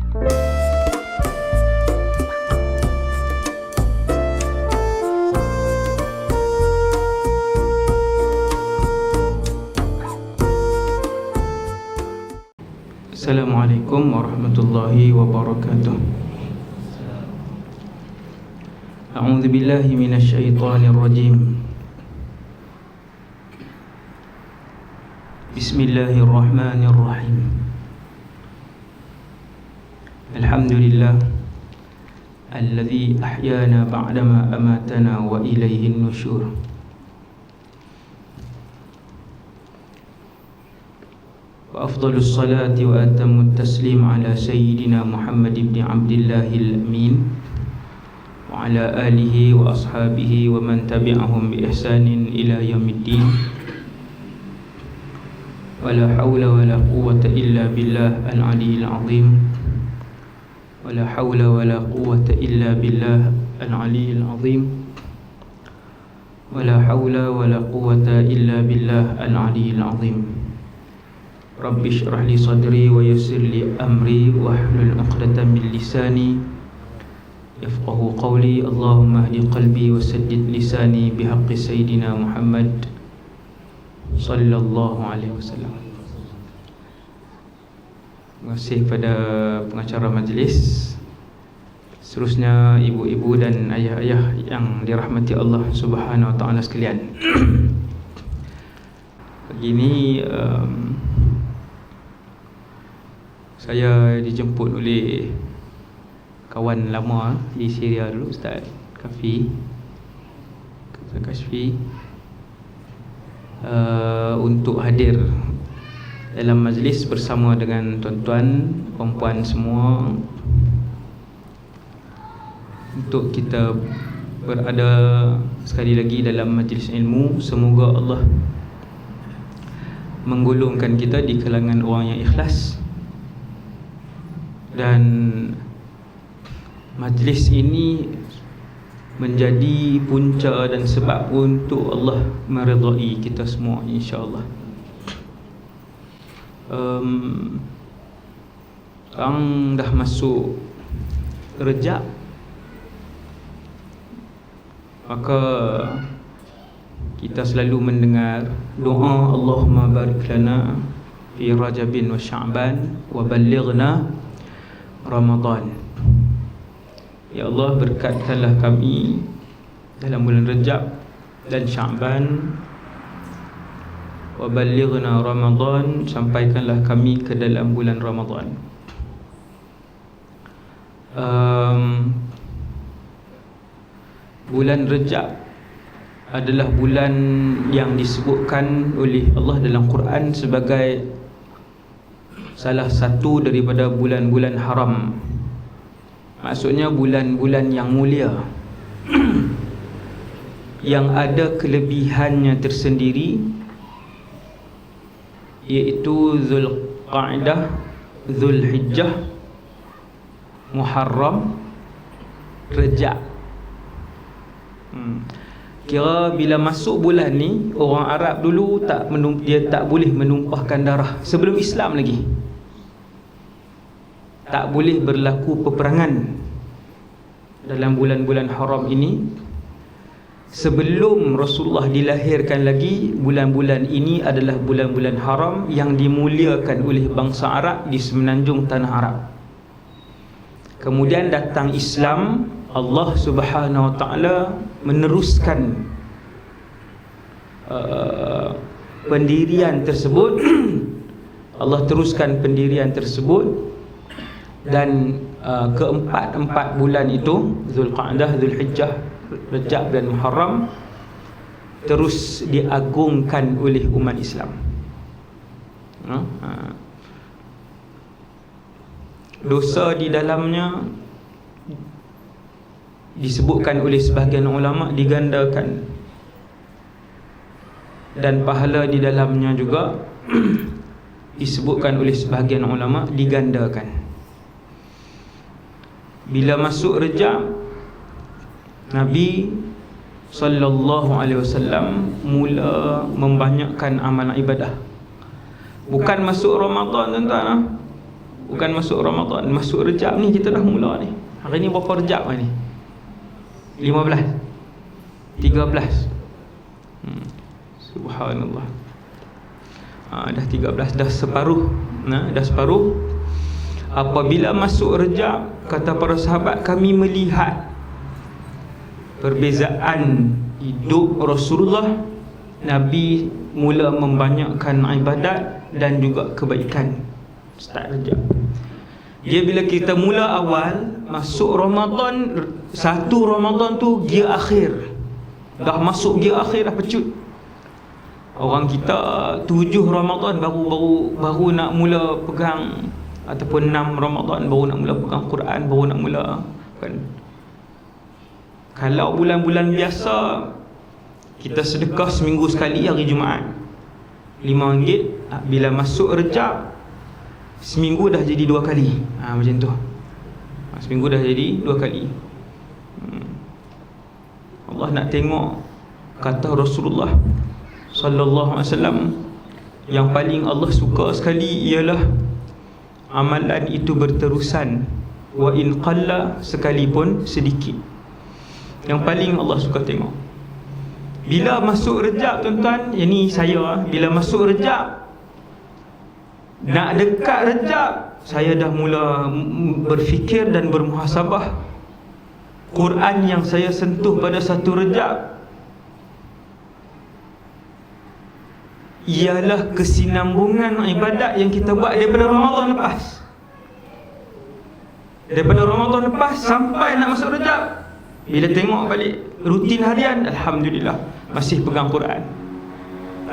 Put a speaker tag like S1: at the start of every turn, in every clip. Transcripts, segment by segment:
S1: Assalamualaikum warahmatullahi wabarakatuh. A'udzu billahi minasyaitonir rajim. Bismillahirrahmanirrahim. Alhamdulillah alladzi ahyana ba'dama amatana wa ilaihin nusyur. وأفضل الصلاة وأتم التسليم على سيدنا محمد بن عبد الله الأمين وعلى آله وأصحابه ومن تبعهم بإحسان إلى يوم الدين ولا حول ولا قوة إلا بالله العلي العظيم ولا حول ولا قوة إلا بالله العلي العظيم ولا حول ولا قوة إلا بالله العلي العظيم. Rabbi syrah li sadri wa yassir li amri wahlul 'uqdatam min lisani yafqahu qawli. Allahumma hdi qalbi wa saddid lisani bihaqqi sayyidina Muhammad sallallahu alaihi wasallam. Terima kasih kepada pengacara majlis, seterusnya ibu-ibu dan ayah-ayah yang dirahmati Allah Subhanahu wa taala sekalian. Pagi ini saya dijemput oleh kawan lama di Syria dulu, Ustaz Kashfi, untuk hadir dalam majlis bersama dengan tuan-tuan, puan-puan semua, untuk kita berada sekali lagi dalam majlis ilmu. Semoga Allah menggolongkan kita di kalangan orang yang ikhlas, dan majlis ini menjadi punca dan sebab untuk Allah meridai kita semua, insya-Allah. Sekarang dah masuk Rejab, maka kita selalu mendengar doa Allahumma barik lana fi Rajabin wa Sya'ban wa ballighna Ramadan. Ya Allah, berkatkanlah kami dalam bulan Rejab dan Sya'ban, wa ballighna Ramadan, sampaikanlah kami ke dalam bulan Ramadan. Bulan Rejab adalah bulan yang disebutkan oleh Allah dalam Quran sebagai salah satu daripada bulan-bulan haram. Maksudnya bulan-bulan yang mulia yang ada kelebihannya tersendiri, iaitu Zulqa'dah, Zulhijjah, Muharram, Rejab. Kira bila masuk bulan ni, orang Arab dulu dia tak boleh menumpahkan darah sebelum Islam lagi. Tak boleh berlaku peperangan dalam bulan-bulan haram ini. Sebelum Rasulullah dilahirkan lagi, bulan-bulan ini adalah bulan-bulan haram yang dimuliakan oleh bangsa Arab di semenanjung tanah Arab. Kemudian datang Islam, Allah Subhanahu wa taala meneruskan pendirian tersebut. Allah teruskan pendirian tersebut, dan keempat bulan itu, Zulqa'dah, Zulhijjah, Rejab dan Muharram, terus diagungkan oleh umat Islam. Dosa di dalamnya disebutkan oleh sebahagian ulama digandakan, dan pahala di dalamnya juga disebutkan oleh sebahagian ulama digandakan. Bila masuk Rejab, Nabi sallallahu alaihi wasallam mula membanyakkan amalan ibadah. Bukan masuk Ramadan, tuan-tuan. Bukan masuk Ramadan, masuk Rejab ni kita dah mula ni. Hari ni berapa Rejab ni? 15, 13. Subhanallah. Dah 13, dah separuh. Dah separuh. Apabila masuk Rejab, kata para sahabat, kami melihat perbezaan hidup Rasulullah. Nabi mula membanyakkan ibadat dan juga kebaikan. Start Rejab. Dia bila kita mula awal masuk Ramadan, satu Ramadan tu gear akhir. Dah masuk gear akhir, dah pecut. Orang kita 7 Ramadan baru nak mula pegang, ataupun 6 Ramadan baru nak mula pegang Quran, baru nak mula kan. Kalau bulan-bulan biasa kita sedekah seminggu sekali hari Jumaat RM5. Bila masuk Rejab, seminggu dah jadi 2 kali. Macam tu. Seminggu dah jadi 2 kali. Allah nak tengok, kata Rasulullah sallallahu alaihi wasallam, yang paling Allah suka sekali ialah amalan itu berterusan, wa in qalla, sekalipun sedikit. Yang paling Allah suka tengok. Bila masuk Rejab, tuan-tuan, ini saya, bila masuk Rejab, nak dekat Rejab, saya dah mula berfikir dan bermuhasabah. Quran yang saya sentuh pada satu Rejab ialah kesinambungan ibadat yang kita buat daripada Ramadan lepas. Daripada Ramadan lepas sampai nak masuk Rejab, bila tengok balik rutin harian, alhamdulillah masih pegang Quran.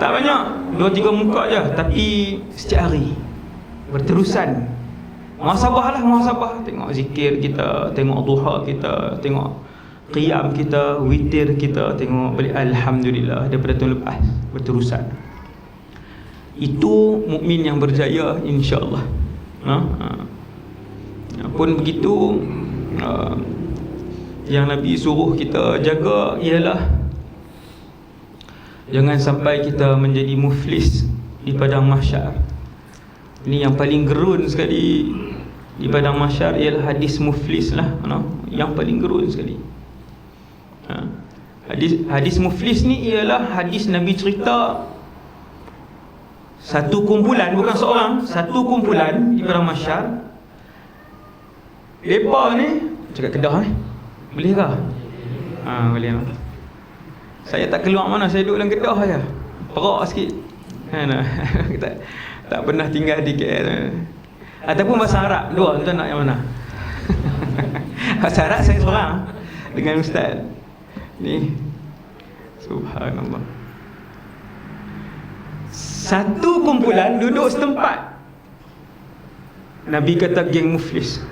S1: Tak banyak, 2-3 muka je, tapi setiap hari berterusan. Muhasabah lah, muhasabah. Tengok zikir kita, tengok duha kita, tengok qiyam kita, witir kita, tengok balik, alhamdulillah daripada tahun lepas berterusan. Itu mukmin yang berjaya, insya-Allah. Pun begitu, yang Nabi suruh kita jaga ialah jangan sampai kita menjadi muflis di padang mahsyar. Ini yang paling gerun sekali di padang mahsyar ialah hadis muflis lah, yang paling gerun sekali. Hadis muflis ni ialah hadis Nabi cerita satu kumpulan, bukan seorang, satu kumpulan di padang mahsyar. Mereka ni cakap Kedah ni boleh ke? Boleh. Saya tak keluar mana, saya duduk dalam Kedah saja. Perak sikit. Tak pernah tinggal di KL. Ataupun bahasa Arab, dua, tuan nak yang mana? Bahasa Arab saya seorang dengan ustaz. Ni subhanallah. Satu kumpulan duduk setempat. Nabi kata geng muflis.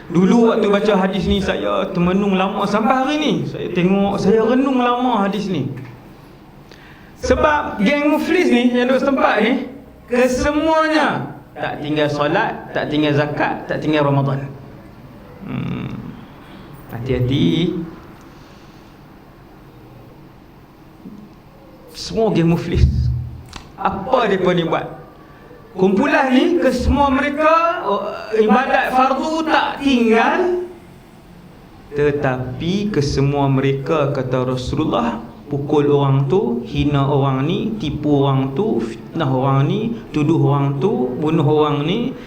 S1: Dulu waktu baca hadis ni saya termenung lama, sampai hari ni saya tengok, saya renung lama hadis ni. Sebab geng muflis ni yang duduk setempat ni, kesemuanya tak tinggal solat, tak tinggal zakat, tak tinggal Ramadan. Hati-hati. Semua geng muflis. Apa mereka ni buat? Kumpulan ni, kesemua mereka ibadat fardu tak tinggal, tetapi kesemua mereka, kata Rasulullah, pukul orang tu, hina orang ni, tipu orang tu, fitnah orang ni, tuduh orang tu, bunuh orang ni.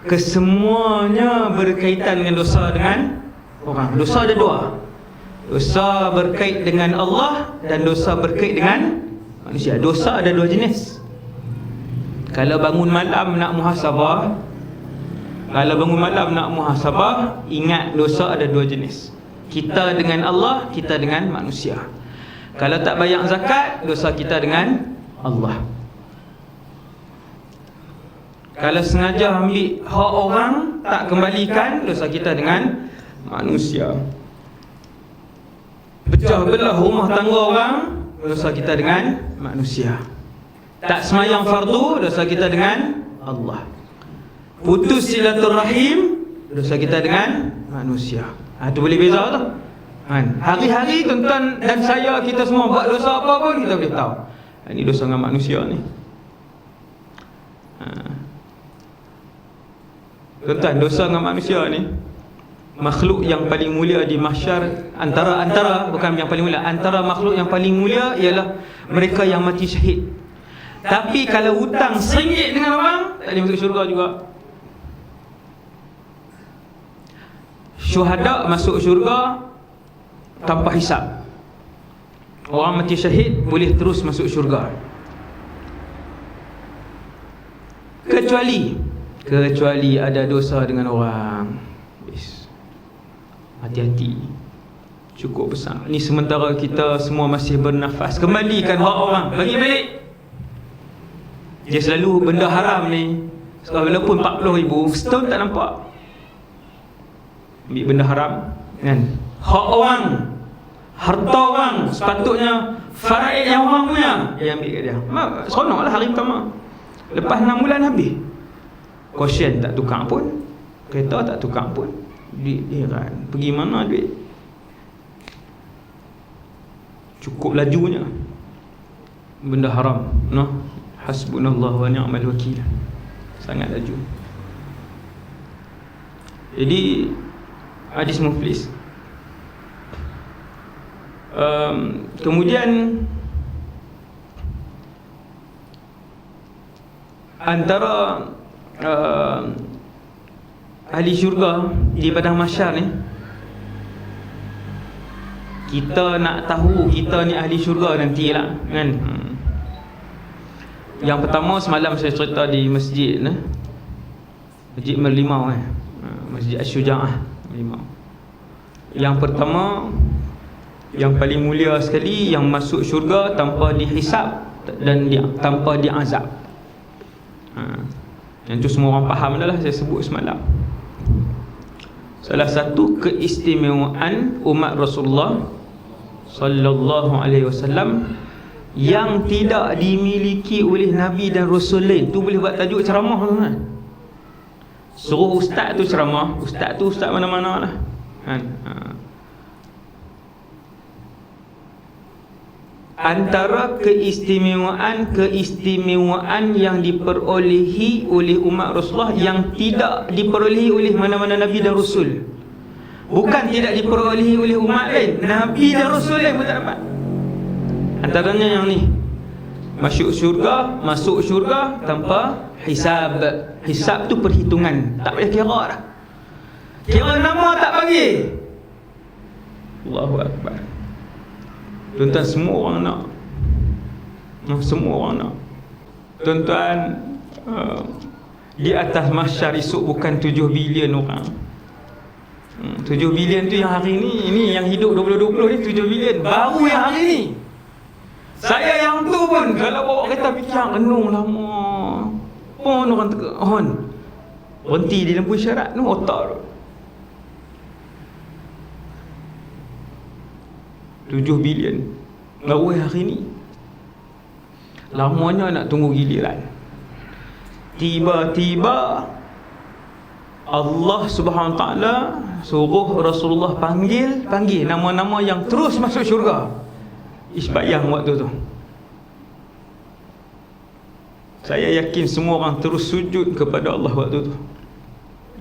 S1: Kesemuanya berkaitan dengan dosa dengan orang. Dosa ada dua. Dosa berkait dengan Allah dan dosa berkait dengan manusia. Dosa ada dua jenis. Kalau bangun malam nak muhasabah, ingat dosa ada dua jenis. Kita dengan Allah, kita dengan manusia. Kalau tak bayar zakat, dosa kita dengan Allah. Kalau sengaja ambil hak orang, tak kembalikan, dosa kita dengan manusia. Pecah belah rumah tangga orang, dosa kita dengan manusia. Tak semayang fardu, dosa kita dengan Allah. Putus silaturahim, dosa kita dengan manusia. Itu boleh beza tak? Hari-hari tuan-tuan dan saya, kita semua buat dosa apa pun kita boleh tahu. Ini dosa dengan manusia ni. Tuan-tuan, dosa dengan manusia ni makhluk yang paling mulia di mahsyar, antara bukan yang paling mulia, antara makhluk yang paling mulia ialah mereka yang mati syahid. Tapi kalau hutang RM1 dengan orang, tak boleh masuk syurga juga. Syuhada masuk syurga tanpa hisab. Orang mati syahid boleh terus masuk syurga. Kecuali ada dosa dengan orang. Hati-hati, cukup besar. Ni sementara kita semua masih bernafas, kembalikan hak orang, bagi balik. Dia selalu benda haram ni, walaupun 40,000 setahun tak nampak. Ambil benda haram kan, hak orang, harta orang, sepatutnya faraid yang orang punya, dia ambil kat dia. Seronoklah hari pertama. Lepas 6 bulan habis. Kosyen tak tukar pun, kereta tak tukar pun. Duit dia kan, pergi mana duit? Cukup lajunya benda haram, noh. Hasbunallahu wa ni'mal wakil. Sangat laju. Jadi hadis muflis. Kemudian antara ahli syurga di padang mahsyar ni, kita nak tahu kita ni ahli syurga nantilah kan. Yang pertama, semalam saya cerita di masjid ni, Masjid Merlimau Masjid Asy-Syuja'ah Merlimau. Yang pertama, yang paling mulia sekali, yang masuk syurga tanpa dihisab dan tanpa diazab. Yang tu semua orang faham dah lah, saya sebut semalam. Salah satu keistimewaan umat Rasulullah sallallahu alaihi wasallam yang tidak dimiliki oleh Nabi dan Rasul lain. Tu boleh buat tajuk ceramah tuan-tuan. Suruh ustaz tu ceramah, ustaz tu ustaz mana-mana lah kan. Antara keistimewaan yang diperolehi oleh umat Rasulullah yang tidak diperolehi oleh mana-mana Nabi dan Rasul. Bukan tidak diperolehi oleh umat lain, Nabi dan Rasul lain pun tak dapat. Antaranya yang ni, masuk syurga tanpa hisab. Hisab tu perhitungan, tak payah kira dah. Kira nama tak bagi. Allahu Akbar. Tuan-tuan, semua orang nak. Semua orang nak. Tuan-tuan, di atas mahsyar esok bukan 7 bilion orang. 7 bilion tu yang hari ni yang hidup 2020 ni 7 bilion. Baru yang hari ni. Saya yang tu pun kalau bawa kereta fikir renung lama. Orang tengah berhenti di lampu isyarat tu, otak tu 7 bilion baru hari ni. Lamanya nak tunggu giliran. Tiba-tiba Allah Subhanahu Wa Taala suruh Rasulullah panggil nama-nama yang terus masuk syurga. Isbayang waktu tu. Saya yakin semua orang terus sujud kepada Allah waktu tu,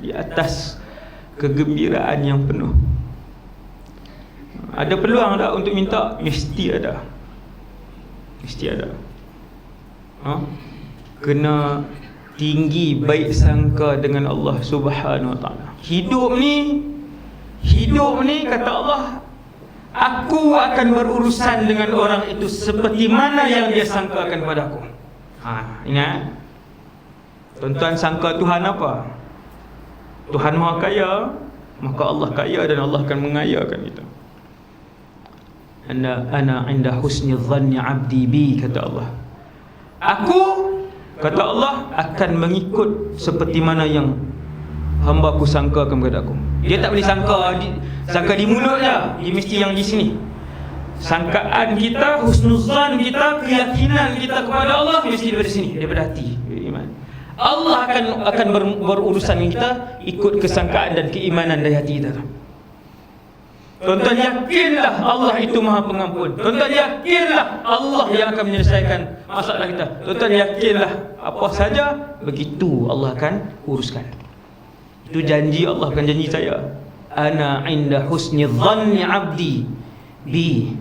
S1: di atas kegembiraan yang penuh. Ada peluang tak untuk minta? Mesti ada. Kena tinggi baik sangka dengan Allah Subhanahu Wa Taala. Hidup ni kata Allah, aku akan berurusan dengan orang itu seperti mana yang dia sangkakan padaku. Ingat, tuan-tuan, sangka Tuhan apa? Tuhan Maha Kaya, maka Allah kaya dan Allah akan mengayakan kita. Ana inda husni dhanni abdi bi, kata Allah. Aku, kata Allah, akan mengikut seperti mana yang hamba aku sangkakan kepada aku. Dia tak boleh sangka di mulut je, dia mesti yang di sini. Sangkaan kita, husnuzan kita, keyakinan kita kepada Allah mesti daripada sini, daripada hati, iman. Allah akan berurusan dengan kita ikut kesangkaan dan keimanan dari hati kita. Tuan-tuan, yakinlah Allah itu Maha Pengampun. Tuan-tuan, yakinlah Allah yang akan menyelesaikan masalah kita. Tuan-tuan, yakinlah apa saja begitu Allah akan uruskan. Itu janji Allah, bukan janji saya. Ana inda husni dhanni abdi bi.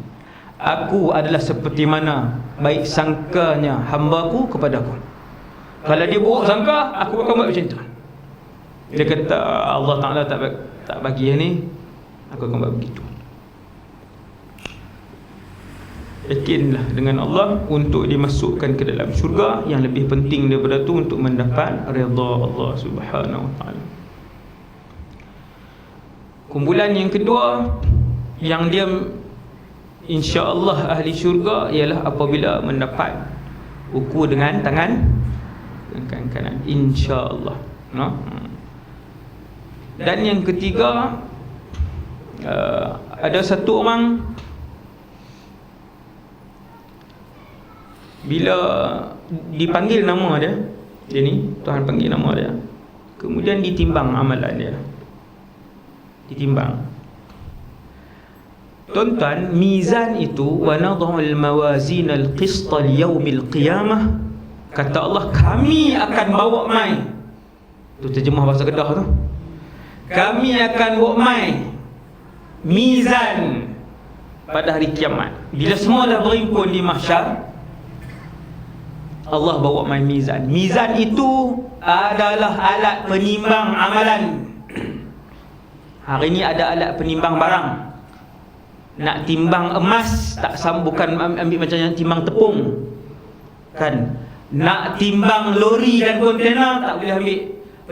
S1: Aku adalah seperti mana baik sangkanya hamba-Ku kepadaku. Kalau dia buruk sangka, aku akan buat macam tu. Dia kata Allah Ta'ala tak bagi yang ni, aku akan buat begitu. Yakinlah dengan Allah untuk dimasukkan ke dalam syurga. Yang lebih penting daripada tu untuk mendapat redha Allah Subhanahu Wa Ta'ala. Kumpulan yang kedua yang dia insya-Allah ahli syurga ialah apabila mendapat buku dengan tangan kanan, insya-Allah. No? Dan yang ketiga, ada satu orang bila dipanggil nama dia ni, Tuhan panggil nama dia, kemudian ditimbang amalan dia. Ditimbang. Tuan-tuan, mizan itu wa nadhul mawazin al-qist li-yaumil qiyamah. Kata Allah, kami akan bawa mai. Tu terjemah bahasa Kedah tu. Kami akan bawa mai mizan pada hari kiamat. Bila semua dah berhimpun di mahsyar, Allah bawa mai mizan. Mizan itu adalah alat penimbang amalan. Hari ni ada alat penimbang barang. Nak timbang emas tak bukan ambil macam yang timbang tepung. Kan? Nak timbang lori dan kontena tak boleh ambil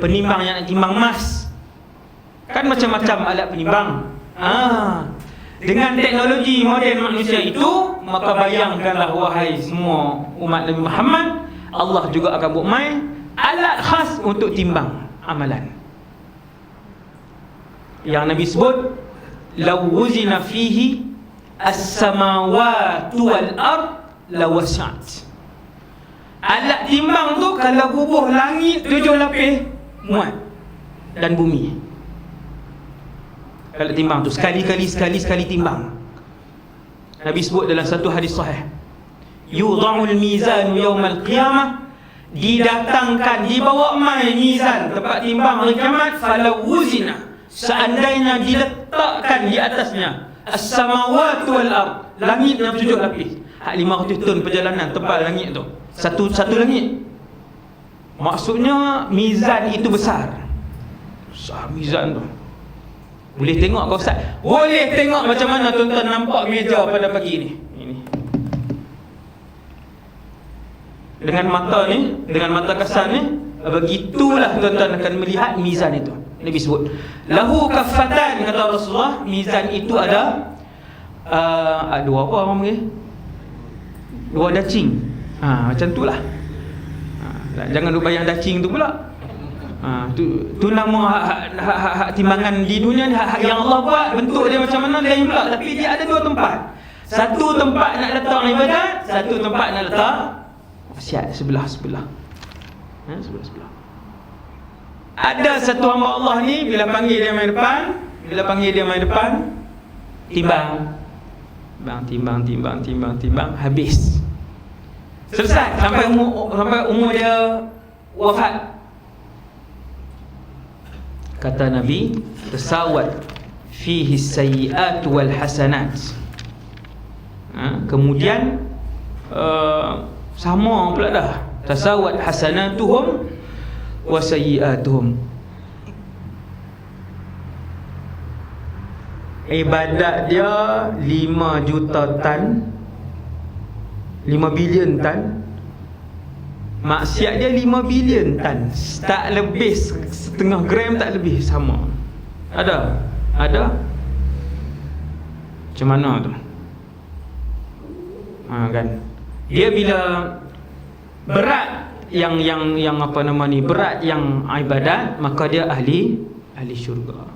S1: penimbang yang nak timbang emas. Kan macam-macam alat penimbang. Dengan teknologi moden manusia itu, maka bayangkanlah wahai semua umat Nabi Muhammad, Allah juga akan buat mai alat khas untuk timbang amalan. Yang Nabi sebut, law wuzina fihi as-samawati wal ard lawasat. Alat timbang tu kalau bubuh langit 7 lapis muat, dan bumi. Kalau timbang tu sekali timbang. Nabi sebut dalam satu hadis sahih, yudha'ul mizanu yaumal qiyamah, didatangkan, dibawa mai mizan tempat timbang hari kiamat, falau wuzina, seandainya diletakkan di atasnya as-samawati wal ard, langit yang 7 lapis, 500 ton perjalanan tebal langit tu, satu langit. Maksudnya mizan itu besar mizan tu. Boleh tengok kau Ustaz? Boleh tengok macam mana tuan-tuan nampak meja pada pagi ni. Ini. Dengan mata ni, dengan mata kasar ni, begitulah tuan-tuan akan melihat mizan itu. Nabi sebut, lahu kaffatan, kata Rasulullah, mizan itu ada dua apa orang panggil? Dua dacing. Macam tu lah. Jangan duk bayang dacing tu pula. Tu nama hak timbangan di dunia ni, hak yang Allah buat, bentuk dia macam mana lain pula. Tapi dia ada dua tempat. Satu tempat nak letak ibadat, satu tempat nak letak wasiat, sebelah. Sebelah. Ada satu hamba Allah ni, bila panggil dia mai depan, timbang, habis. Selesai sampai umur dia wafat. Kata Nabi, tasawat fihi sayyi'at wal hasanat. Kemudian sama pula dah, tasawat hasanatuhum wa sayyi'atuhum. Ibadat dia 5 juta tan, 5 bilion tan. Maksiat dia 5 bilion tan. Tak lebih setengah gram, tak lebih, sama. Ada macam mana tu? Kan dia bila berat yang apa nama ni, berat yang ibadat, maka dia ahli syurga.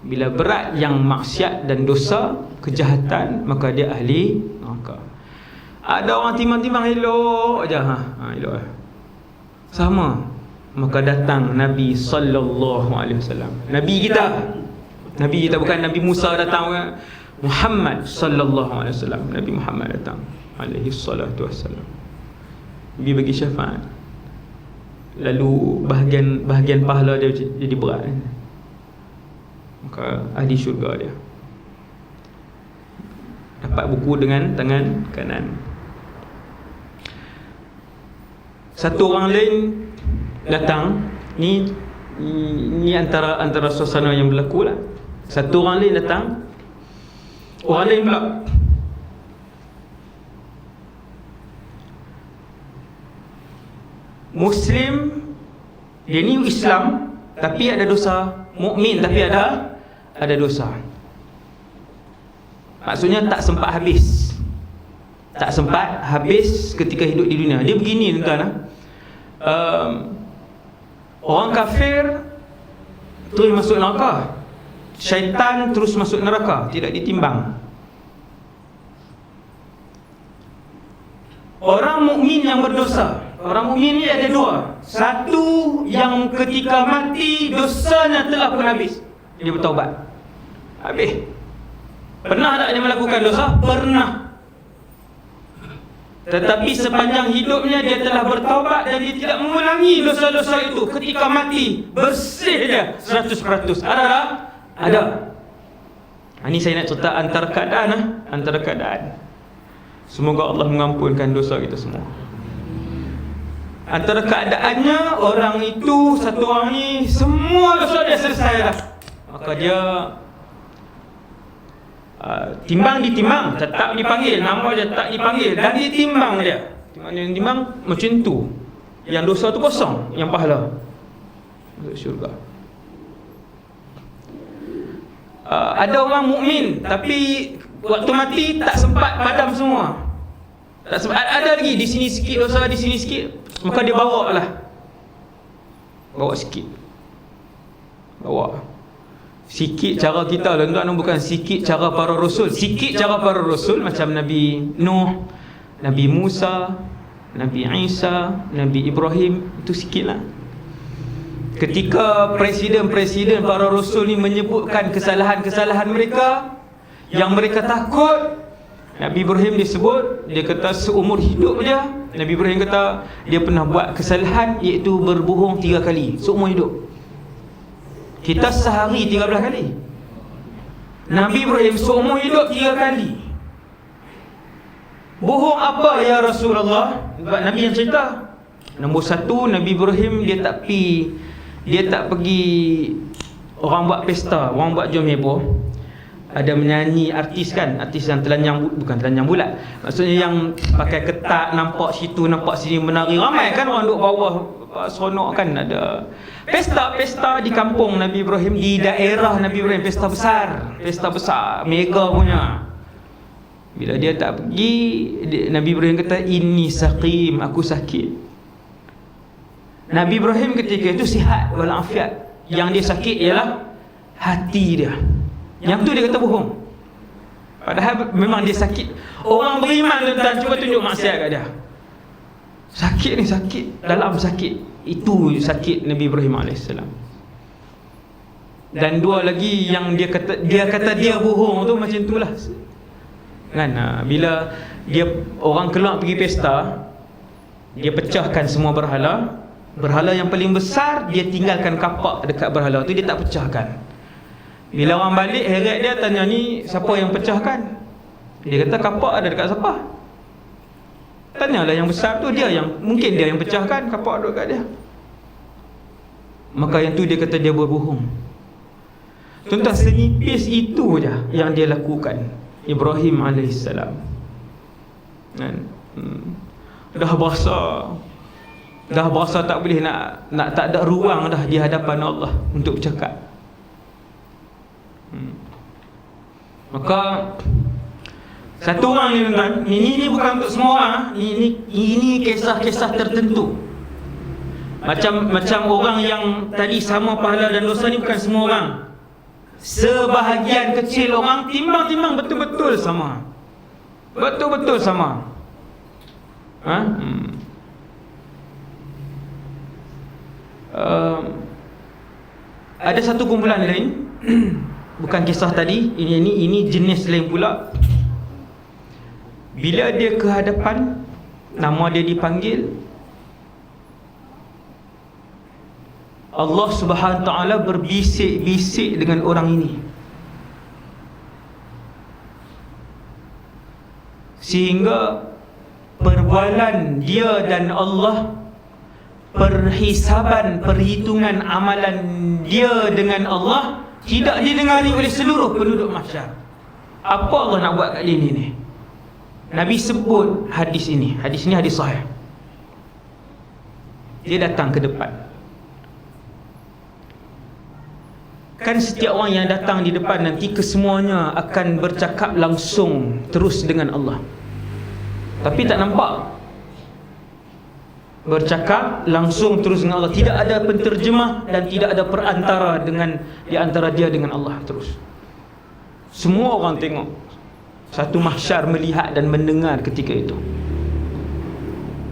S1: Bila berat yang maksiat dan dosa, kejahatan, maka dia ahli neraka. Ada orang timbang-timbang elok aja, elok sama, maka datang Nabi sallallahu alaihi wasallam. Nabi kita bukan Nabi Musa datang, Muhammad sallallahu alaihi wasallam. Nabi Muhammad datang alaihi salatu wassalam. Nabi bagi syafaat. lalu bahagian pahala dia jadi berat, maka ahli syurga dia dapat buku dengan tangan kanan. Satu orang lain datang, ni antara suasana yang berlaku lah. Satu orang lain datang, orang lain pula Muslim, dia ni Islam tapi ada dosa, mukmin tapi ada dosa. Maksudnya tak sempat habis. Tak sempat habis ketika hidup di dunia. Dia begini tuan-tuan, orang kafir terus masuk neraka, syaitan terus masuk neraka, tidak ditimbang. Orang mukmin yang berdosa, orang mukmin ni ada dua. Satu yang ketika mati dosanya telah pun habis, dia bertaubat, habis. Pernah tak dia melakukan dosa? Pernah. Tetapi sepanjang hidupnya dia telah bertaubat dan dia tidak mengulangi dosa-dosa itu. Ketika mati bersih dia 100%. Ada tak? Ada. Ini saya nak cerita antara keadaan. Semoga Allah mengampunkan dosa kita semua. Antara keadaannya, orang itu, satu orang ni, semua dosa dia selesai dah. Maka dia ditimbang, tetap dipanggil, nama dia tak dipanggil, dan ditimbang dia. Ditimbang macam tu. Yang dosa tu kosong, yang pahala masuk syurga. Ada orang mukmin tapi waktu mati tak sempat padam semua. Tak sempat, ada lagi di sini sikit dosa, di sini sikit, maka dia bawa sikit. Bawa sikit cara kita, tuan-tuan, bukan sikit cara para rasul. Sikit cara para rasul macam Nabi Nuh, Nabi Musa, Nabi Isa, Nabi Ibrahim, itu sikitlah. Ketika presiden-presiden para rasul ni menyebutkan kesalahan-kesalahan mereka yang mereka takut, Nabi Ibrahim disebut, dia kata seumur hidup dia, Nabi Ibrahim kata dia pernah buat kesalahan, iaitu berbohong 3 kali seumur hidup. Kita sehari 13 kali. Nabi Ibrahim seumur hidup 3 kali. Bohong apa ya Rasulullah? Nabi yang cerita. Nombor 1, Nabi Ibrahim dia tak pergi orang buat pesta, orang buat jom heboh. Ada menyanyi artis kan, artis yang bukan telanjang bulat. Maksudnya yang pakai ketat, nampak situ, nampak sini, menari. Ramai kan orang duduk bawah, seronok kan. Ada pesta di kampung Nabi Ibrahim, di daerah Nabi Ibrahim, pesta besar, mega punya. Bila dia tak pergi, Nabi Ibrahim kata, inni saqim, aku sakit. Nabi Ibrahim ketika itu sihat walafiat. Yang dia sakit ialah hati dia. Yang tu dia kata bohong, padahal memang dia sakit. Orang beriman tuan-tuan, cuba tunjuk maksiat kat dia. Sakit ni, sakit dalam sakit. Itu sakit Nabi Ibrahim AS. Dan dua lagi yang dia kata dia bohong tu macam itulah kan. Bila orang keluar pergi pesta, dia pecahkan semua berhala yang paling besar, dia tinggalkan kapak dekat berhala tu, dia tak pecahkan. Bila orang balik, heret dia tanya, ni siapa yang pecahkan? Dia kata kapak ada dekat siapa? Tanyalah yang besar tu, mungkin dia yang pecahkan, kapak ada dekat dia. Maka yang tu dia kata dia berbohong. Tuan-tuan, senipis itu je yang dia lakukan Ibrahim AS. Dah berasa tak boleh nak tak ada ruang dah di hadapan Allah untuk bercakap. Maka satu orang ni tuan-tuan, ini bukan untuk semua orang. Ini kisah-kisah tertentu. Macam orang yang tadi sama pahala dan dosa ni bukan semua orang. Sebahagian kecil orang timbang-timbang betul-betul sama. Betul-betul sama. Ada satu kumpulan lain bukan kisah tadi, ini jenis lain pula. Bila dia ke hadapan, nama dia dipanggil, Allah Subhanahu Wa Taala berbisik-bisik dengan orang ini, sehingga perbualan dia dan Allah, perhitungan amalan dia dengan Allah tidak didengari oleh seluruh penduduk mahsyar. Apa Allah nak buat kat dia ni? Nabi sebut hadis ini. Hadis ini hadis sahih. Dia datang ke depan. Kan setiap orang yang datang di depan nanti kesemuanya akan bercakap langsung terus dengan Allah, tapi tak nampak. Bercakap langsung terus dengan Allah, tidak ada penterjemah dan tidak ada perantara di antara dia dengan Allah terus. Semua orang tengok. Satu mahsyar melihat dan mendengar ketika itu.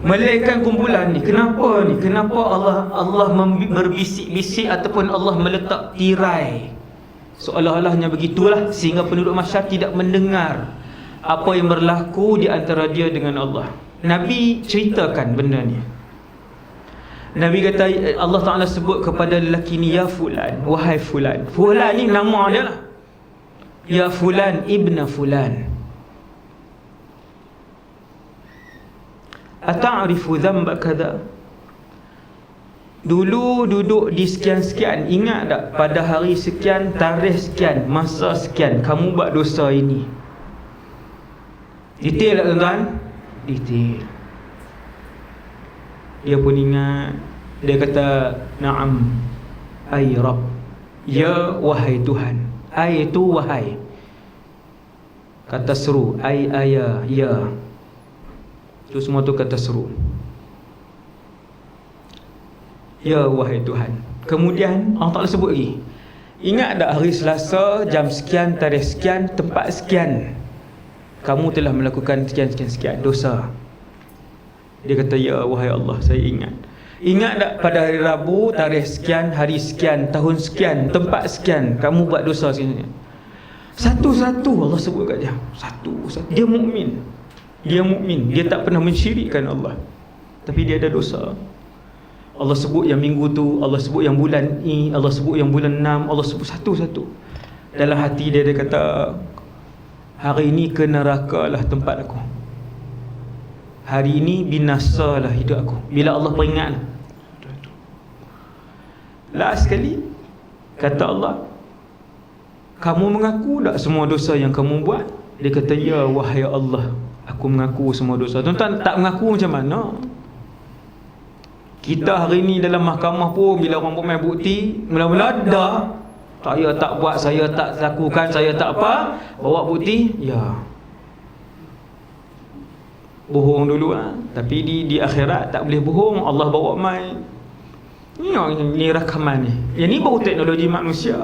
S1: Melainkan kumpulan ni, kenapa ni? Kenapa Allah berbisik-bisik ataupun Allah meletak tirai seolah-olahnya begitulah, sehingga penduduk mahsyar tidak mendengar apa yang berlaku di antara dia dengan Allah. Nabi ceritakan benda ni. Nabi kata, Allah Ta'ala sebut kepada lelaki ni, ya fulan, wahai fulan. Fulan ni nama dia lah. Ya fulan ibna fulan, ata'rifu dhanba kadha. Dulu duduk di sekian-sekian, ingat tak pada hari sekian, tarikh sekian, masa sekian kamu buat dosa ini. Detail tak tuan-tuan? Detail. Dia pun ingat. Dia kata, na'am ay Rabb, ya wahai Tuhan. Ay itu wahai, kata seru. Ay ayah, ya, itu semua tu kata seru. Ya wahai Tuhan. Kemudian Allah Ta'ala sebut lagi, ingat tak hari Selasa, jam sekian, tarikh sekian, tempat sekian, kamu telah melakukan sekian dosa. Dia kata, ya wahai Allah, saya ingat. Ingat tak pada hari Rabu, tarikh sekian, hari sekian, tahun sekian, tempat sekian, kamu buat dosa sekian. Satu-satu Allah sebut kat dia. Satu-satu. Dia mukmin. Dia tak pernah mensyirikkan Allah, tapi dia ada dosa. Allah sebut yang minggu tu, Allah sebut yang bulan ni, Allah sebut yang bulan 6, Allah sebut satu-satu. Dalam hati dia kata, hari ini ke neraka lah tempat aku, hari ini binasalah hidup aku. Bila Allah peringat, last sekali kata Allah, kamu mengaku tak semua dosa yang kamu buat? Dia kata, ya wahai Allah, aku mengaku semua dosa. Tuan-tuan, tak mengaku macam mana? Kita hari ni dalam mahkamah pun, bila orang buat main bukti, mula-mula dah, saya tak buat, saya tak lakukan, saya tak apa, bawa bukti, ya, bohong dulu lah. Tapi di akhirat tak boleh bohong. Allah bawa mai. Ni rakaman ni. Yang ni baru teknologi manusia.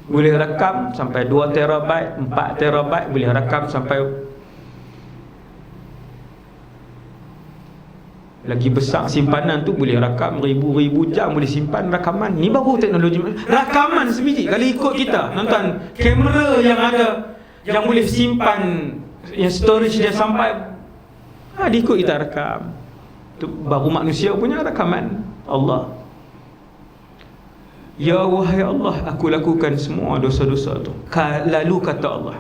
S1: Boleh rakam sampai 2 terabyte, 4 terabyte, boleh rakam sampai lagi besar simpanan tu, boleh rakam ribu-ribu jam, boleh simpan rakaman. Ni baru teknologi rakaman sebiji. Kalau ikut kita, nonton kamera yang ada, yang boleh simpan, yang storage dia sampai, diikut kita rakam. Tu baru manusia punya rakaman Allah. Ya wahai Allah, aku lakukan semua dosa-dosa tu. Lalu kata Allah,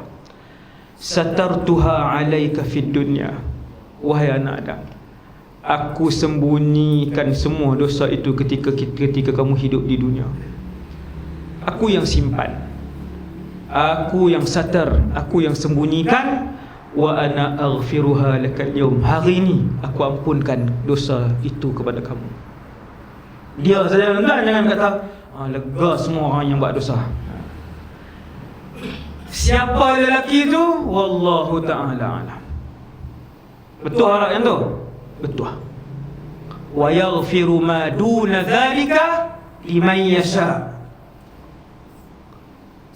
S1: satartuha alaika fid dunya. Wahai anak Adam, aku sembunyikan semua dosa itu ketika kamu hidup di dunia. Aku yang simpan, aku yang satar, aku yang sembunyikan. Wa ana aghfiruha lakal yawm. Hari ini aku ampunkan dosa itu kepada kamu. Dia saja, jangan kata lega semua orang yang buat dosa. Siapa lelaki itu? Wallahu ta'ala alam. Betul harap yang tu? Betul. Wa yaghfiru ma duna dhalika liman yasha.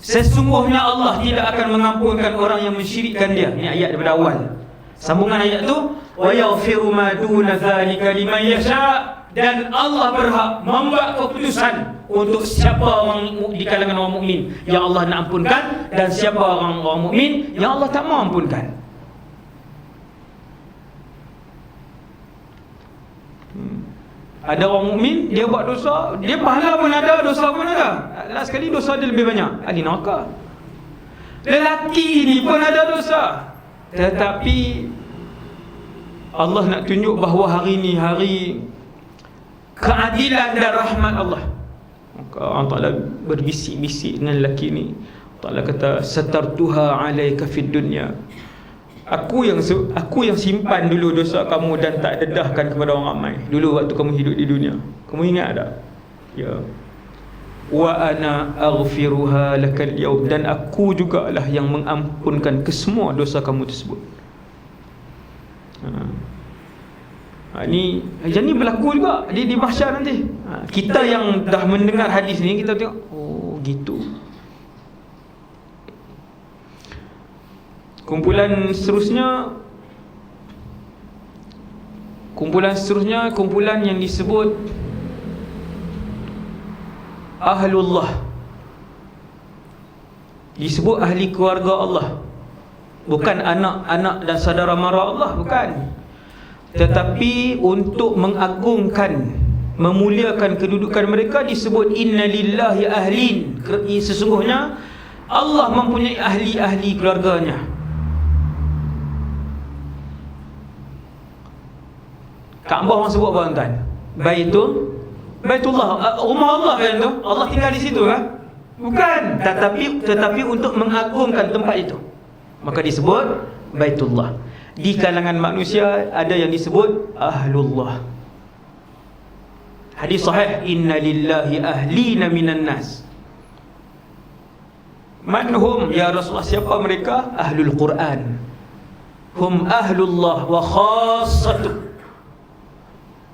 S1: Sesungguhnya Allah tidak akan mengampunkan orang yang mensyirikkan dia. Ini ayat daripada awal. Sambungan ayat tu, wa yaghfiru ma duna dhalika liman yasha. Dan Allah berhak membuat keputusan untuk siapa orang di kalangan orang mukmin yang Allah nak ampunkan, dan siapa orang mukmin yang Allah tak mau ampunkan. Ada orang mukmin, dia buat dosa, dia pahala pun ada, dosa pun ada. Last sekali dosa dia lebih banyak, ahli neraka. Lelaki ni pun ada dosa, tetapi Allah nak tunjuk bahawa hari ni hari keadilan dan rahmat Allah. Maka Allah Ta'ala berbisik-bisik dengan lelaki ni. Allah Ta'ala kata, satartuha alaika fid dunya. Aku yang simpan dulu dosa kamu dan tak dedahkan kepada orang ramai dulu waktu kamu hidup di dunia. Kamu ingat tak? Ya. Wa ana aghfiruha lakal yaum, dan aku jugalah yang mengampunkan kesemua dosa kamu tersebut. Ni jadi berlaku juga di mahsyar nanti. Kita yang dah mendengar hadis ni, kita tengok, oh gitu. Kumpulan seterusnya kumpulan yang disebut Ahlullah. Disebut ahli keluarga Allah. Bukan anak-anak dan saudara mara Allah, bukan. Tetapi untuk mengagungkan, memuliakan kedudukan mereka disebut innalillahi ahlin. Sesungguhnya Allah mempunyai ahli-ahli keluarganya. Kaabah orang sebut apa tuan? Baitullah, rumah Allah kan tu? Allah tinggal di situ kan? Bukan, tetapi untuk mengagungkan tempat itu, maka disebut Baitullah. Di kalangan manusia ada yang disebut Ahlullah. Hadis sahih, inna lillahi ahlina minan nas. Man hum ya Rasulullah, siapa mereka? Ahlul Quran. Hum ahlullah wa khassatuh.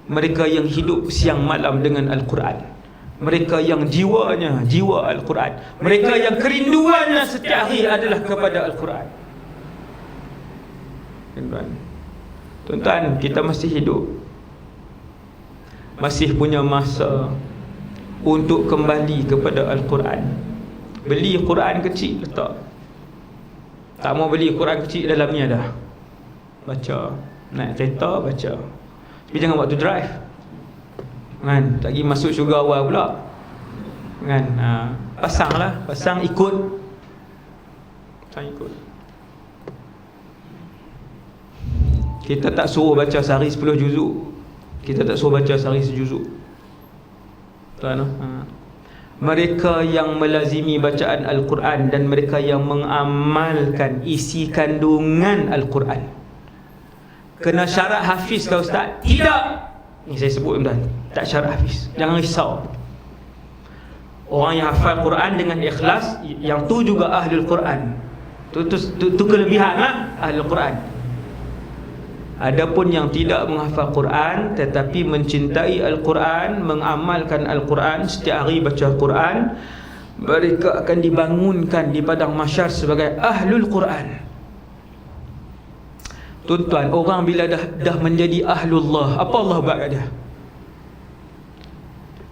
S1: Mereka yang hidup siang malam dengan Al-Quran. Mereka yang jiwanya jiwa Al-Quran. Mereka yang kerinduannya setiap hari adalah kepada Al-Quran. Tuan-tuan, kita masih hidup, masih punya masa untuk kembali kepada Al-Quran. Beli Quran kecil letak. Tak mau beli Quran kecil, dalamnya dah baca. Naik kereta baca. Tapi jangan waktu drive kan, tak pergi masuk syurga awal pula kan. Pasang ikut. Kita tak suruh baca sehari 10 juzuk. Kita tak suruh baca sehari sejuzuk. Tuan, mereka yang melazimi bacaan Al-Quran dan mereka yang mengamalkan isi kandungan Al-Quran. Kena syarat hafiz ke ustaz? Tidak. Ni saya sebut tuan, tak syarat hafiz. Jangan risau. Orang yang hafal Quran dengan ikhlas, yang tu juga ahlul Quran. Tu kelebihan ahlul Quran. Adapun yang tidak menghafal Quran tetapi mencintai Al-Quran, mengamalkan Al-Quran, setiap hari baca Quran, mereka akan dibangunkan di padang mahsyar sebagai ahlul Quran. Tuan-tuan, orang bila dah menjadi ahlullah, apa Allah buat kat dia?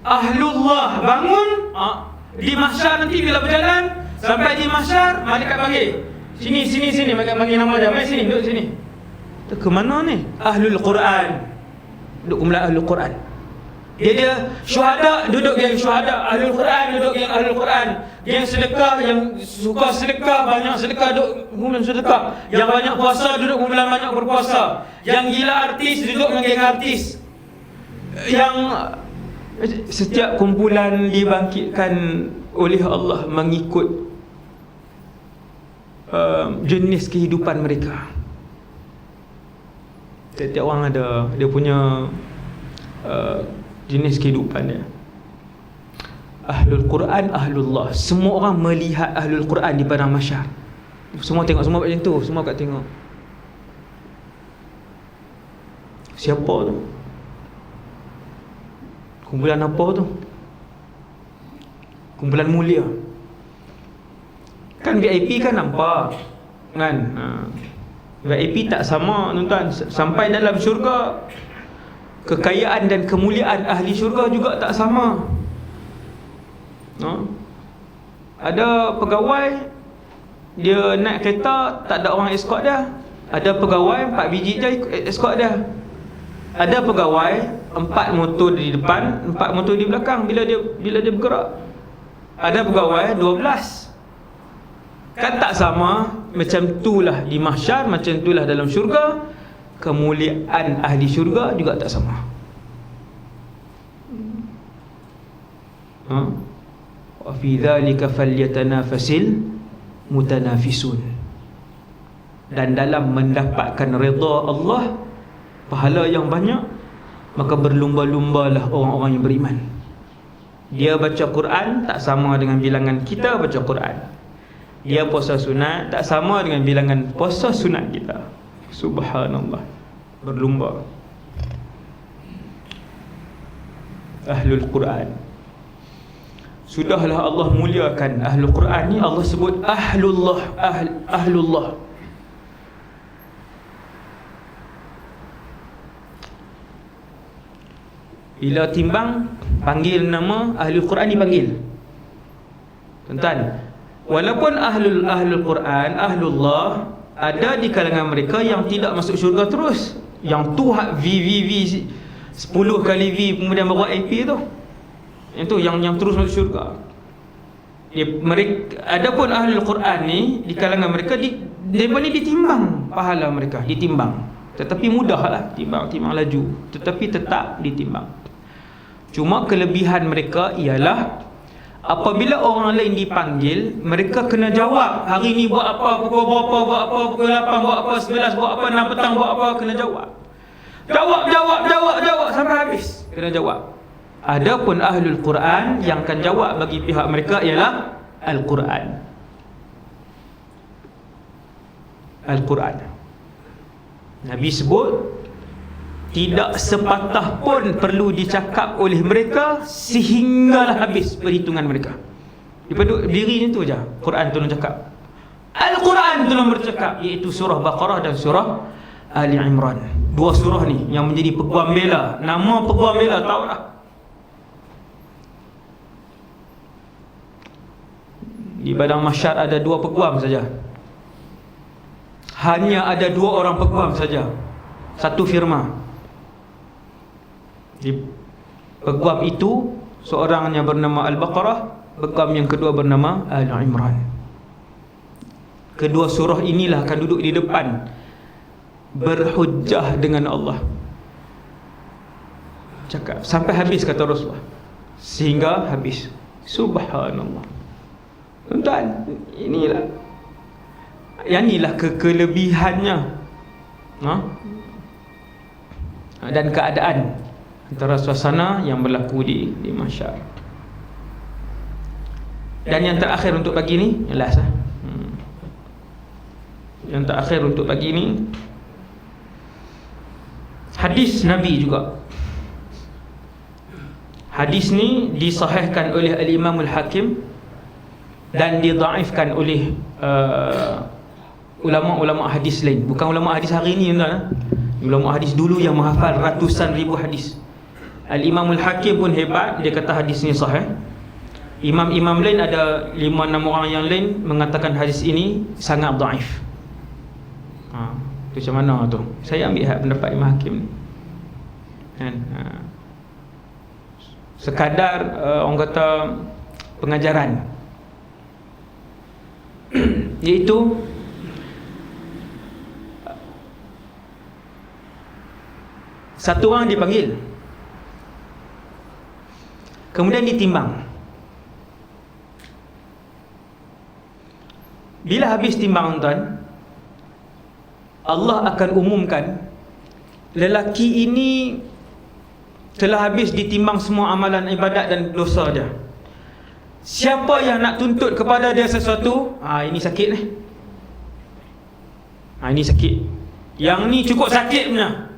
S1: Ahlullah bangun di mahsyar nanti bila berjalan sampai di mahsyar, malaikat panggil, sini, malaikat panggil nama dia, mai sini, duduk sini. Ke mana ni? Ahlul Quran. Duduk kumpulan ahlul Quran. Dia syuhada, duduk yang syuhada. Ahlul Quran, duduk yang ahlul Quran. Yang sedekah, yang suka sedekah, banyak sedekah, duduk kumpulan sedekah. Yang banyak puasa, duduk kumpulan banyak berpuasa. Yang gila artis, duduk dengan geng artis. Yang setiap kumpulan dibangkitkan oleh Allah mengikut jenis kehidupan mereka. Setiap orang ada dia punya jenis kehidupan dia. Ahlul Quran, ahlullah. Semua orang melihat ahlul Quran di padang mahsyar. Semua tengok, semua macam tu, semua kat tengok. Siapa tu? Kumpulan apa tu? Kumpulan mulia. Kan VIP kan nampak kan? VIP tak sama tuan-tuan. Sampai dalam syurga, kekayaan dan kemuliaan ahli syurga juga tak sama. Ada pegawai, dia naik kereta tak ada orang escort dia. Ada pegawai 4 biji je escort dia. Ada pegawai 4 motor di depan, 4 motor di belakang bila dia bergerak. Ada pegawai 12. Kan tak sama. Macam itulah di mahsyar, macam itulah dalam syurga. Kemuliaan ahli syurga juga tak sama. Wa fi dzalika falyatanafasil mutanafisun. Dan dalam mendapatkan redha Allah, pahala yang banyak, maka berlumba-lumbalah orang-orang yang beriman. Dia baca Quran tak sama dengan bilangan kita baca Quran. Dia puasa sunat tak sama dengan bilangan puasa sunat kita. Subhanallah. Berlumba. Ahlul Quran. Sudahlah Allah muliakan Ahlul Quran ni. Allah sebut Ahlullah. Ahlullah. Bila timbang, panggil nama Ahlul Quran dipanggil. Tuan-tuan, walaupun Ahlul Quran, Ahlullah, ada di kalangan mereka yang tidak masuk syurga terus. Yang tu VVV 10 kali V kemudian bawa AP tu. Itu yang terus masuk syurga. Mereka, adapun Ahlul Quran ni di kalangan mereka mereka ni ditimbang pahala mereka, ditimbang. Tetapi mudahlah timbang laju, tetapi tetap ditimbang. Cuma kelebihan mereka ialah apabila orang lain dipanggil, mereka kena jawab. Hari ni buat apa, pukul berapa, buat apa, pukul 8, buat apa, 11, buat apa, 6 petang, buat apa, kena jawab. Jawab sampai habis. Kena jawab. Adapun Ahlul Quran yang akan jawab bagi pihak mereka ialah Al-Quran. Al-Quran. Nabi sebut tidak sepatah pun perlu dicakap oleh mereka sehinggalah habis perhitungan mereka. Daripada diri itu je Quran tolong cakap. Al-Quran tolong bercakap, iaitu surah Baqarah dan surah Ali Imran. 2 surah ni yang menjadi peguam bela. Nama peguam bela tahu dah. Di padang mahsyar ada 2 peguam saja. Hanya ada 2 orang peguam saja. Satu firma. Peguam itu seorangnya bernama Al-Baqarah, peguam yang kedua bernama Al-Imran. Kedua surah inilah akan duduk di depan berhujjah dengan Allah. Cakap sampai habis kata Rasulullah. Sehingga habis. Subhanallah. Tuan-tuan, inilah kelebihannya dan keadaan antara suasana yang berlaku di mahsyar. Dan yang terakhir untuk pagi ni, yang terakhir untuk pagi ni, hadis Nabi juga. Hadis ni disahihkan oleh Al-Imam Al-Hakim dan didhaifkan oleh ulama-ulama hadis lain. Bukan ulama hadis hari ni, tuan-tuan. Ulama hadis dulu yang menghafal ratusan ribu hadis. Al-Imam Al-Hakim pun hebat, dia kata hadis ni sahih. Imam-imam lain ada 5-6 orang yang lain mengatakan hadis ini sangat dhaif. Tu macam mana tu? Saya ambil pendapat Imam Hakim ni. Kan? Sekadar orang kata pengajaran. Iaitu satu orang dipanggil, kemudian ditimbang. Bila habis timbang, tuan, Allah akan umumkan lelaki ini telah habis ditimbang semua amalan ibadat dan dosa dia. Siapa yang nak tuntut kepada dia sesuatu, ini sakit ni. Ini sakit. Yang ni cukup sakit punya.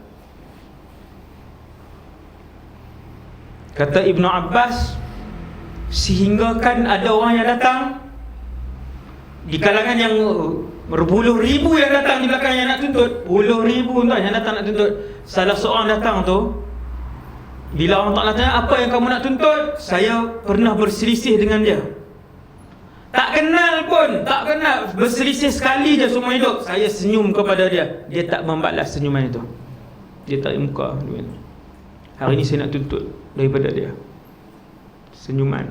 S1: Kata Ibnu Abbas, sehinggakan ada orang yang datang di kalangan yang berpuluh ribu yang datang di belakang yang nak tuntut. Puluh ribu tuan yang datang nak tuntut. Salah seorang datang tu, bila orang Ta'ala tanya, apa yang kamu nak tuntut? Saya pernah berselisih dengan dia. Tak kenal pun, tak kenal. Berselisih sekali je semua hidup. Saya senyum kepada dia. Dia tak membalas senyuman itu. Dia tarik muka, hari ni saya nak tuntut daripada dia senyuman.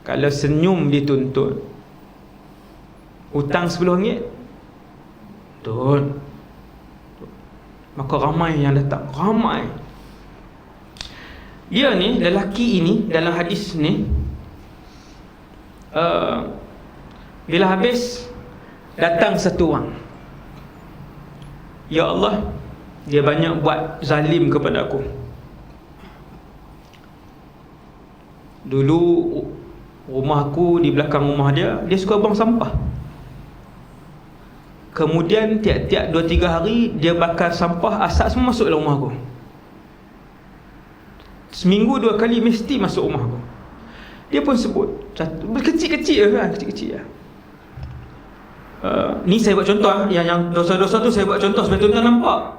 S1: Kalau senyum dituntut, hutang RM10, tuntut. Maka ramai yang datang, ramai. Dia ni, lelaki ini dalam hadis ni, bila habis, datang satu orang, ya Allah, dia banyak buat zalim kepada aku. Dulu rumah aku, di belakang rumah dia, dia suka buang sampah. Kemudian tiap-tiap 2-3 hari dia bakar sampah, asap semua masuk dalam rumah aku. Seminggu 2 kali mesti masuk rumah aku. Dia pun sebut kecil-kecil kan, kecil-kecil lah. Ni saya buat contoh, yang dosa-dosa tu saya buat contoh supaya tuan-tuan nampak.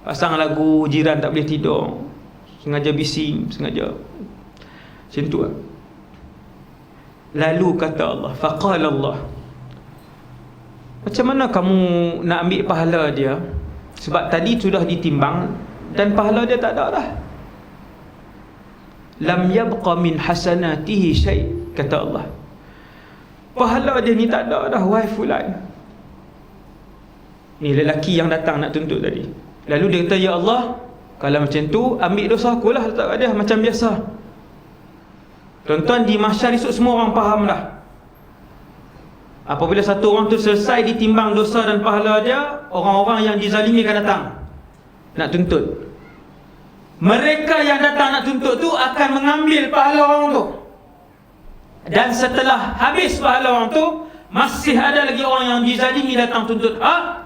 S1: Pasang lagu jiran tak boleh tidur, sengaja bising, sengaja macam tu lah. Lalu kata Allah, faqala Allah, macam mana kamu nak ambil pahala dia? Sebab tadi sudah ditimbang dan pahala dia tak ada dah. Lam yabqa min hasanatihi syai', kata Allah. Pahala dia ni tak ada dah, wahai fulan. Ni lelaki yang datang nak tuntut tadi. Lalu dia kata, ya Allah, kalau macam tu ambil dosa aku lah, letak kat dia macam biasa. Tuan-tuan, di mahsyar esok semua orang faham dah. Apabila satu orang tu selesai ditimbang dosa dan pahala dia, orang-orang yang dizalimi akan datang nak tuntut. Mereka yang datang nak tuntut tu akan mengambil pahala orang tu. Dan setelah habis pahala orang tu, masih ada lagi orang yang dizalimi datang tuntut hak,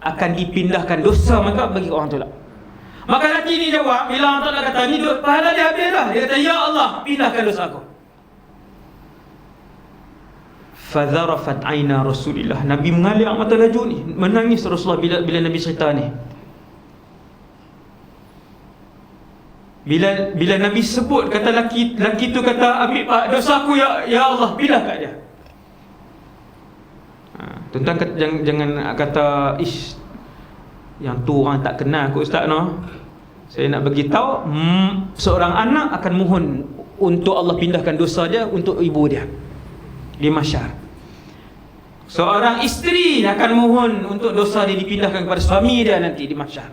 S1: akan dipindahkan dosa mereka bagi orang tu lah. Maka lelaki ni jawab, bila orang tak kata ni pahala dia habis dah, dia kata, ya Allah, pindahkan dosa aku. Fadharafat aina Rasulillah, Nabi mengalir mata laju ni, menangis Rasulullah bila Nabi cerita ni. Bila Nabi sebut, kata lelaki tu kata, ambil dosa aku ya Allah, pindah kat dia. Tuan-tuan jangan kata, ish, yang tu orang tak kenal aku ustaz no. Saya nak bagi tahu, seorang anak akan mohon untuk Allah pindahkan dosa dia untuk ibu dia di mahsyar. Seorang isteri akan mohon untuk dosa dia dipindahkan kepada suami dia nanti di mahsyar.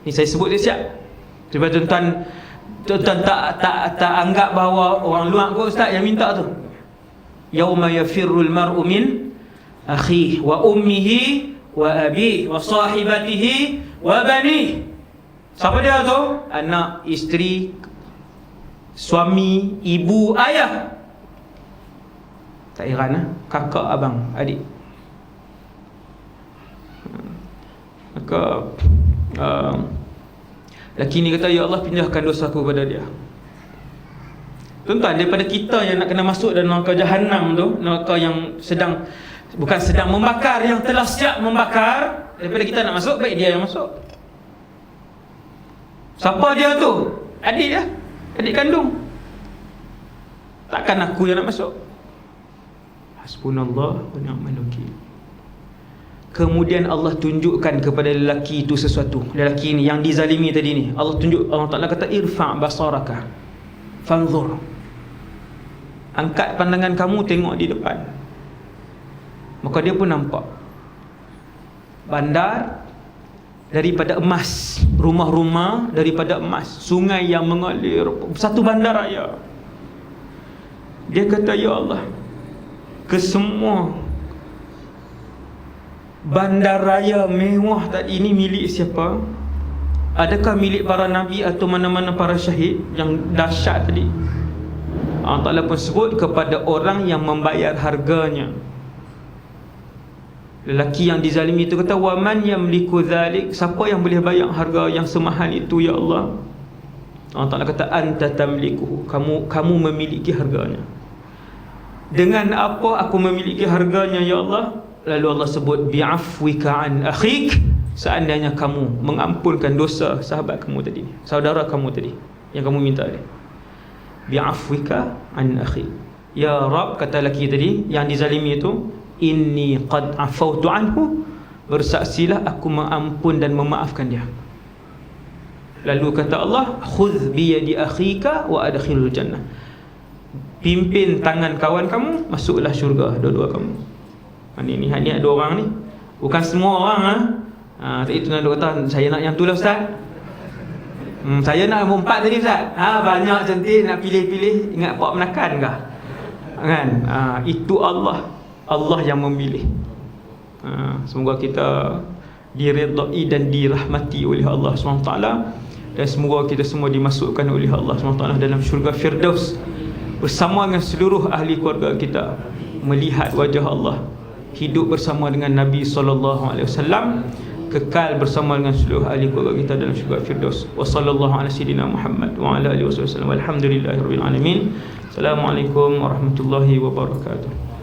S1: Ni saya sebut dia siap. Sebab tuan-tuan tak anggap bahawa orang luar kot ustaz yang minta tu. Yauma yafirrul mar'u min akhihi wa ummihi wa abihi wa sahibatihi wa banihi. Siapa dia tu? Anak, isteri, suami, ibu, ayah. Tak heran kakak, abang, adik. Maka lelaki ni kata, ya Allah, pindahkan dosa aku kepada dia. Tuan-tuan, daripada kita yang nak kena masuk dalam neraka Jahannam tu, neraka yang bukan sedang membakar, yang telah siap membakar, daripada kita nak masuk, baik dia yang masuk. Siapa dia tu? Adik dia, adik kandung. Takkan aku yang nak masuk. Hasbunallah wa ni'mal wakil. Kemudian Allah tunjukkan kepada lelaki itu sesuatu. Lelaki ini yang dizalimi tadi ni, Allah Ta'ala kata, irfa' basaraka fanzur. Angkat pandangan kamu, tengok di depan. Maka dia pun nampak bandar daripada emas, rumah-rumah daripada emas, sungai yang mengalir, satu bandar raya. Dia kata, ya Allah, kesemua bandar raya mewah tadi ini milik siapa? Adakah milik para nabi atau mana-mana para syahid yang dahsyat tadi? Allah Ta'ala pun sebut kepada orang yang membayar harganya. Lelaki yang dizalimi itu kata, wa man yamliku dhalik, siapa yang boleh bayar harga yang semahal itu ya Allah? Allah Ta'ala kata, anta tamlikuhu, kamu memiliki harganya. Dengan apa aku memiliki harganya ya Allah? Lalu Allah sebut, bi'afwika an akhik, seandainya kamu mengampunkan dosa sahabat kamu tadi, saudara kamu tadi yang kamu minta dia. Bi'afwika an akhik, ya Rab, kata lelaki tadi yang dizalimi itu, inni qad afautu anhu bersaksilah aku mengampun dan memaafkan dia. Lalu kata Allah, khudh biyadi akhika wa adkhilul jannah. Pimpin tangan kawan kamu, masuklah syurga dua-dua kamu. Ni ada orang ni. Bukan semua orang tadi tu nak kata saya nak yang tu lah ustaz. Saya nak nombor 4 tadi ustaz. Banyak cantik nak pilih-pilih, ingat pak menakan kah? Kan? Itu Allah yang memilih. Semoga kita diridai dan dirahmati oleh Allah SWT, dan semoga kita semua dimasukkan oleh Allah SWT dalam syurga Firdaus bersama dengan seluruh ahli keluarga kita, melihat wajah Allah, hidup bersama dengan Nabi SAW, kekal bersama dengan seluruh ahli keluarga kita dalam syurga Firdaus. Wa sallallahu ala sayyidina Muhammad wa ala alihi wasallam. Walhamdulillahirabbil alamin. Assalamualaikum warahmatullahi wabarakatuh.